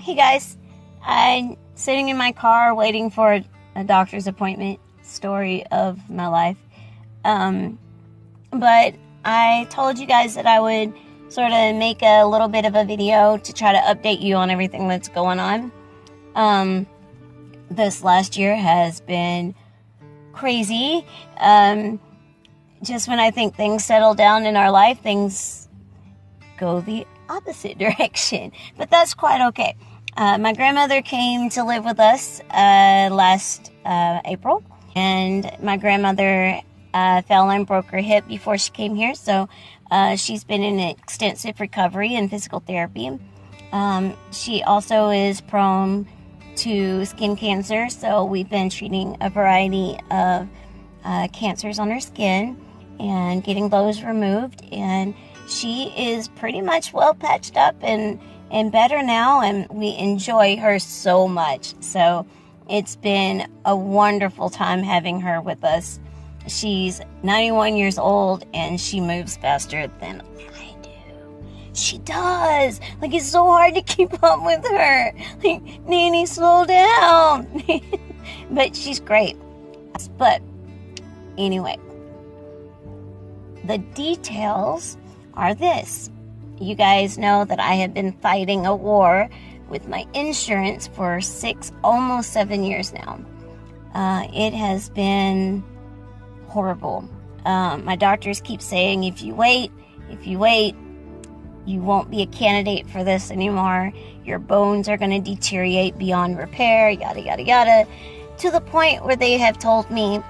Hey guys, I'm sitting in my car waiting for a doctor's appointment. Story of my life. But I told you guys that I would sort of make a little bit of a video to try to update you on everything that's going on. This last year has been crazy. Just when I think things settle down in our life, things go the opposite direction. But that's quite okay. My grandmother came to live with us last April, and my grandmother fell and broke her hip before she came here, so she's been in extensive recovery and physical therapy. She also is prone to skin cancer, so we've been treating a variety of cancers on her skin and getting those removed, and she is pretty much well patched up and better now, and we enjoy her so much. So it's been a wonderful time having her with us. She's 91 years old and she moves faster than I do. She does. Like, it's so hard to keep up with her. Like, Nanny, slow down. But she's great. But anyway, the details are this. You guys know that I have been fighting a war with my insurance for almost 7 years now. It has been horrible. My doctors keep saying, if you wait, you won't be a candidate for this anymore. Your bones are going to deteriorate beyond repair, yada, yada, yada. To the point where they have told me,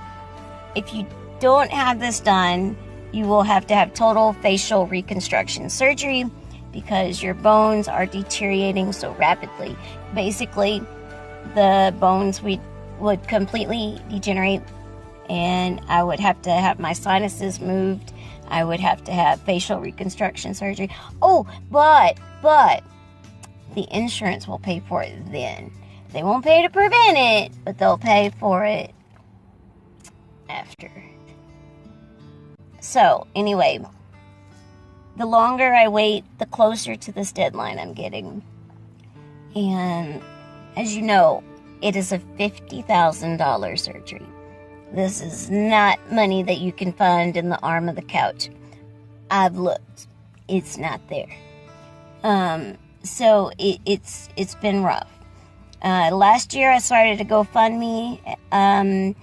if you don't have this done, you will have to have total facial reconstruction surgery because your bones are deteriorating so rapidly. Basically, the bones would completely degenerate, and I would have to have my sinuses moved. I would have to have facial reconstruction surgery. Oh, but the insurance will pay for it then. They won't pay to prevent it, but they'll pay for it after. So, anyway, the longer I wait, the closer to this deadline I'm getting. And as you know, it is a $50,000 surgery. This is not money that you can find in the arm of the couch. I've looked. It's not there. So it's been rough. Last year I started a GoFundMe.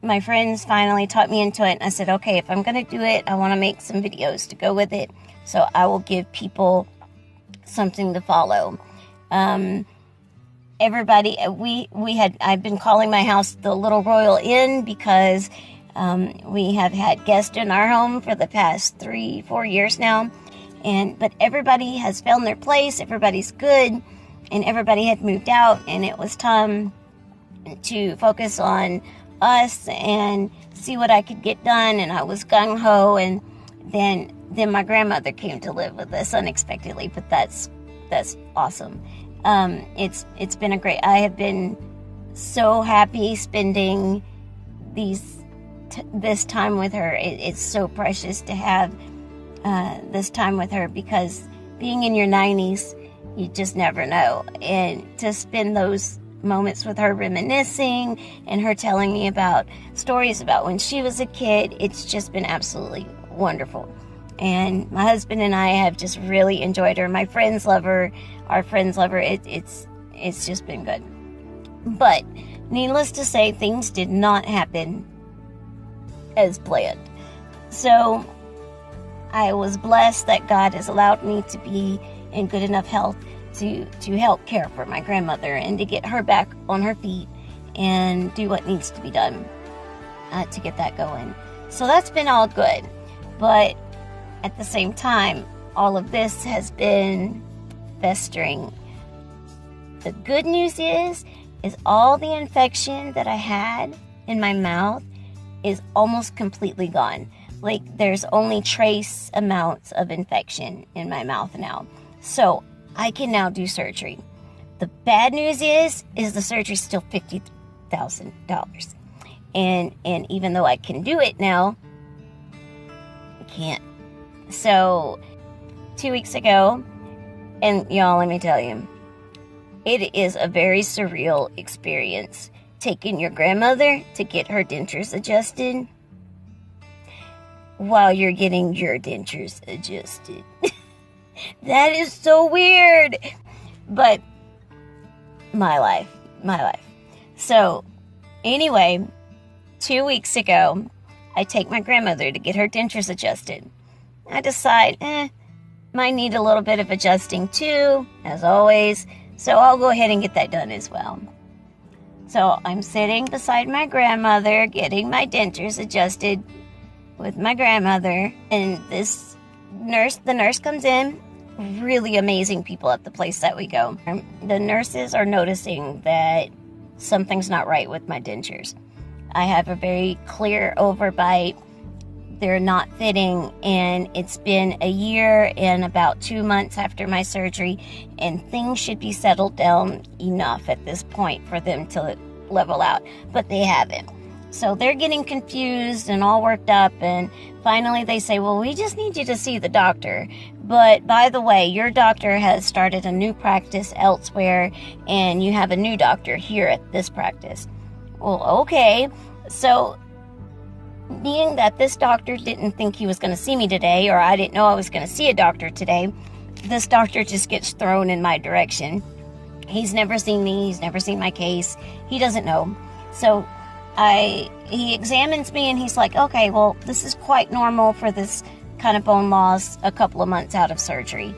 My friends finally taught me into it, and I said, okay, if I'm going to do it, I want to make some videos to go with it, so I will give people something to follow. Everybody, I've been calling my house the Little Royal Inn because we have had guests in our home for the past 3-4 years now, but everybody has found their place, everybody's good, and everybody had moved out, and it was time to focus on us and see what I could get done, and I was gung-ho, and then my grandmother came to live with us unexpectedly, but that's awesome. It's been I have been so happy spending this time with her. It's so precious to have this time with her, because being in your 90s, you just never know, and to spend those moments with her reminiscing and her telling me about stories about when she was a kid, it's just been absolutely wonderful. And my husband and I have just really enjoyed her. My friends love her. Our friends love her. It's just been good. But needless to say, things did not happen as planned. So I was blessed that God has allowed me to be in good enough health to help care for my grandmother and to get her back on her feet and do what needs to be done to get that going. So that's been all good. But at the same time, all of this has been festering. The good news is all the infection that I had in my mouth is almost completely gone. Like, there's only trace amounts of infection in my mouth now. So I can now do surgery. The bad news is the surgery's still $50,000. And even though I can do it now, I can't. So 2 weeks ago, and y'all, let me tell you, It is a very surreal experience. Taking your grandmother to get her dentures adjusted while you're getting your dentures adjusted. That is so weird. But my life. So anyway, 2 weeks ago, I take my grandmother to get her dentures adjusted. I decide, might need a little bit of adjusting too, as always. So I'll go ahead and get that done as well. So I'm sitting beside my grandmother, getting my dentures adjusted with my grandmother, and the nurse comes in. Really amazing people at the place that we go. The nurses are noticing that something's not right with my dentures. I have a very clear overbite. They're not fitting, and it's been a year and about 2 months after my surgery, and things should be settled down enough at this point for them to level out, but they haven't. So they're getting confused and all worked up, and finally they say, well, we just need you to see the doctor. But by the way, your doctor has started a new practice elsewhere, and you have a new doctor here at this practice. Well, okay. So being that this doctor didn't think he was going to see me today, or I didn't know I was going to see a doctor today, this doctor just gets thrown in my direction. He's never seen me. He's never seen my case. He doesn't know. So he examines me, and he's like, okay, well, this is quite normal for this kind of bone loss a couple of months out of surgery.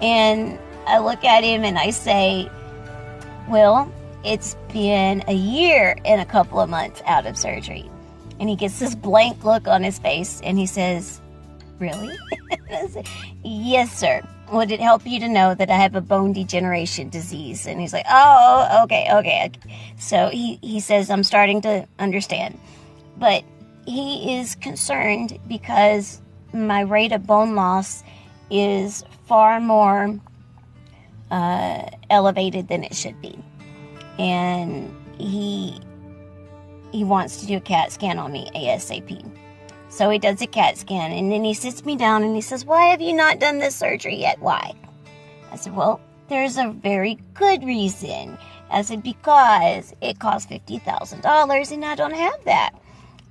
And I look at him and I say, well, it's been a year and a couple of months out of surgery. And he gets this blank look on his face, and he says, really? I say, yes, sir. Would it help you to know that I have a bone degeneration disease? And he's like, oh, okay. So he says, I'm starting to understand. But he is concerned because my rate of bone loss is far more elevated than it should be. And he wants to do a CAT scan on me ASAP. So he does a CAT scan, and then he sits me down and he says, why have you not done this surgery yet? Why? I said, well, there's a very good reason. I said, because it costs $50,000 and I don't have that.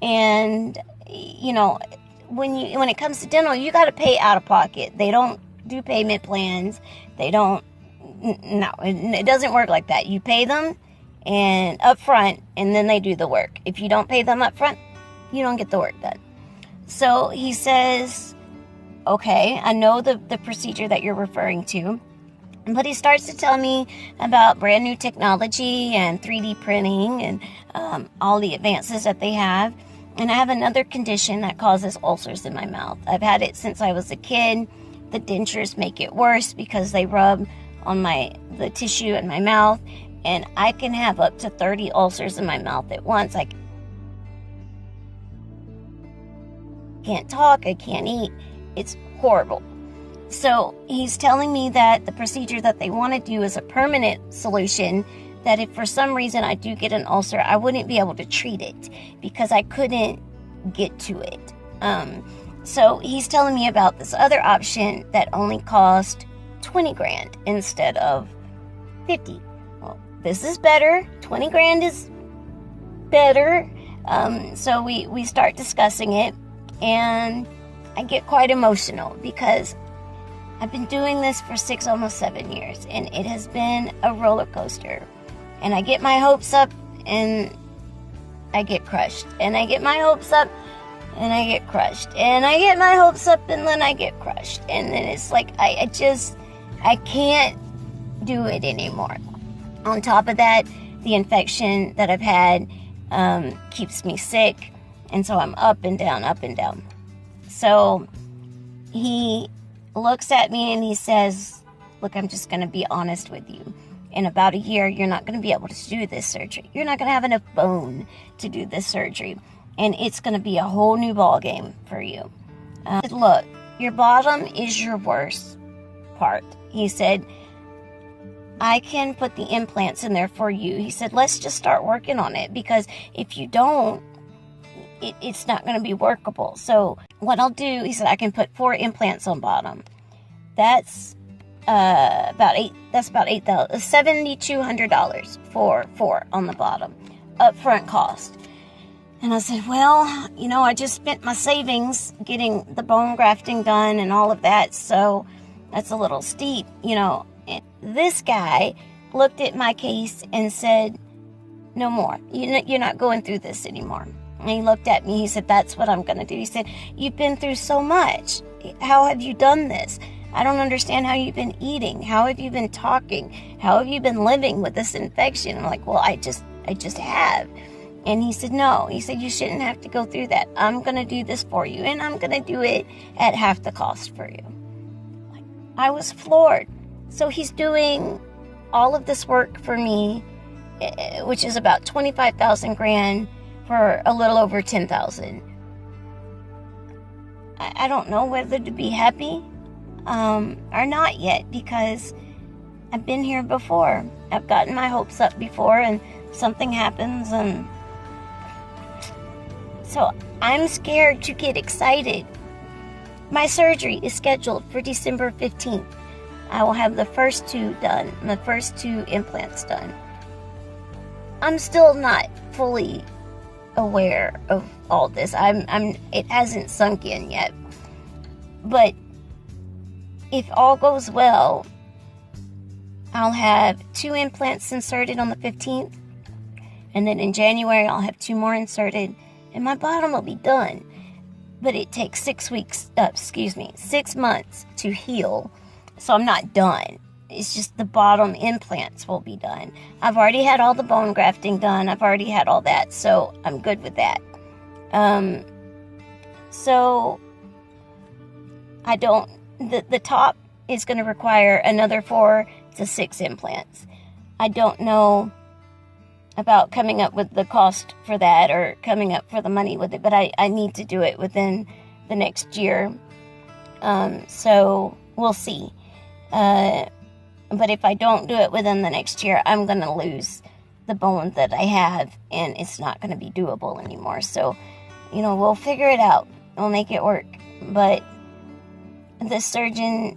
And, you know, when it comes to dental, you got to pay out of pocket. They don't do payment plans. They don't, no, it doesn't work like that. You pay them and up front, and then they do the work. If you don't pay them up front, you don't get the work done. So he says, okay, I know the procedure that you're referring to, but he starts to tell me about brand new technology and 3D printing and all the advances that they have. And I have another condition that causes ulcers in my mouth. I've had it since I was a kid. The dentures make it worse because they rub on the tissue in my mouth, and I can have up to 30 ulcers in my mouth at once. I can't talk, I can't eat. It's horrible. So he's telling me that the procedure that they want to do is a permanent solution, that if for some reason I do get an ulcer, I wouldn't be able to treat it because I couldn't get to it. So he's telling me about this other option that only cost 20 grand instead of 50. Well, this is better. 20 grand is better. So we start discussing it, and I get quite emotional because I've been doing this for almost 7 years, and it has been a roller coaster. And I get my hopes up, and I get crushed. And I get my hopes up, and I get crushed. And I get my hopes up, and then I get crushed. And then it's like, I can't do it anymore. On top of that, the infection that I've had keeps me sick. And so I'm up and down, up and down. So he looks at me and he says, look, I'm just going to be honest with you. In about a year, you're not going to be able to do this surgery. You're not going to have enough bone to do this surgery. And it's going to be a whole new ball game for you. Look, your bottom is your worst part. He said, I can put the implants in there for you. He said, let's just start working on it, because if you don't, it's not going to be workable. So what I'll do, he said, I can put 4 implants on bottom. That's that's about $7,200 for 4 on the bottom, upfront cost. And I said, well, I just spent my savings getting the bone grafting done and all of that, so that's a little steep, And this guy looked at my case and said, no more. You're not going through this anymore. And he looked at me. He said, that's what I'm going to do. He said, you've been through so much. How have you done this? I don't understand how you've been eating. How have you been talking? How have you been living with this infection? I'm like, well, I just have. And he said, no. He said, you shouldn't have to go through that. I'm going to do this for you, and I'm going to do it at half the cost for you. I was floored. So he's doing all of this work for me, which is about 25,000 grand for a little over 10,000. I don't know whether to be happy or not yet, because I've been here before. I've gotten my hopes up before, and something happens, and so I'm scared to get excited. My surgery is scheduled for December 15th. I will have the first 2 done, the first 2 implants done. I'm still not fully aware of all this. It hasn't sunk in yet. But if all goes well, I'll have 2 implants inserted on the 15th, and then in January I'll have 2 more inserted, and my bottom will be done. But it takes 6 months to heal, so I'm not done. It's just the bottom implants will be done. I've already had all the bone grafting done. I've already had all that, so I'm good with that. So the top is going to require another 4 to 6 implants. I don't know about coming up with the cost for that, or coming up for the money with it, but I need to do it within the next year. So we'll see. But if I don't do it within the next year, I'm going to lose the bone that I have, and it's not going to be doable anymore. So, we'll figure it out. We'll make it work. But the surgeon,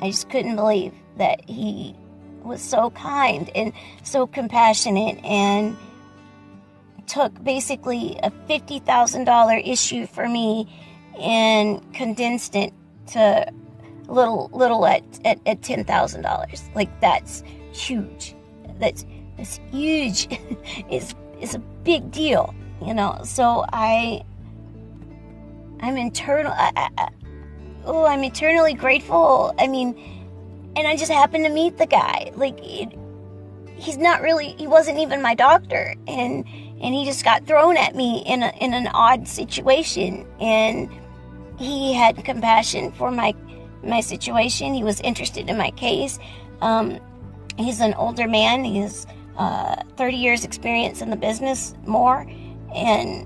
I just couldn't believe that he was so kind and so compassionate, and took basically a $50,000 issue for me and condensed it to little at $10,000. Like, that's huge. That's huge. It's a big deal, So I'm eternally grateful. And I just happened to meet the guy. He wasn't even my doctor, and he just got thrown at me in an odd situation, and he had compassion for my situation. He was interested in my case. He's an older man. He has 30 years experience in the business, more. And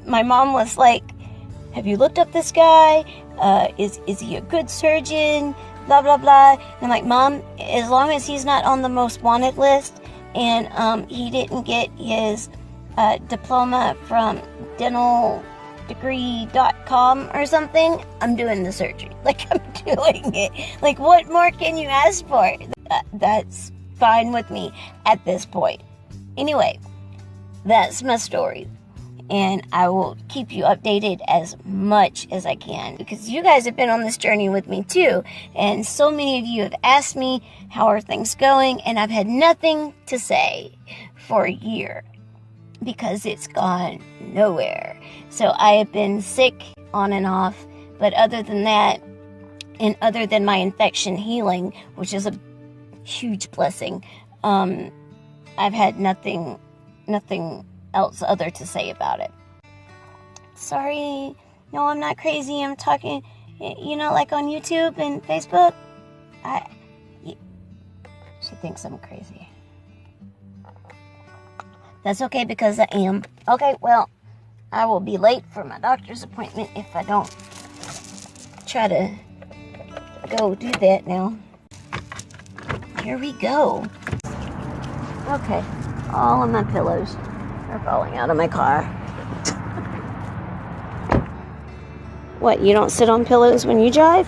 my mom was like, have you looked up this guy? Is he a good surgeon? Blah, blah, blah. And I'm like, Mom, as long as he's not on the most wanted list, and he didn't get his diploma from dentaldegree.com or something, I'm doing the surgery. I'm doing it. What more can you ask for? That's fine with me at this point. Anyway, that's my story. And I will keep you updated as much as I can, because you guys have been on this journey with me too. And so many of you have asked me, how are things going? And I've had nothing to say for a year, because it's gone nowhere. So I have been sick on and off. But other than that, and other than my infection healing, which is a huge blessing, I've had nothing else other to say about it. Sorry, no, I'm not crazy. I'm talking, like on YouTube and Facebook. She thinks I'm crazy. That's okay, because I am. Okay, well, I will be late for my doctor's appointment if I don't try to go do that now. Here we go. Okay, all of my pillows are falling out of my car. What, you don't sit on pillows when you drive?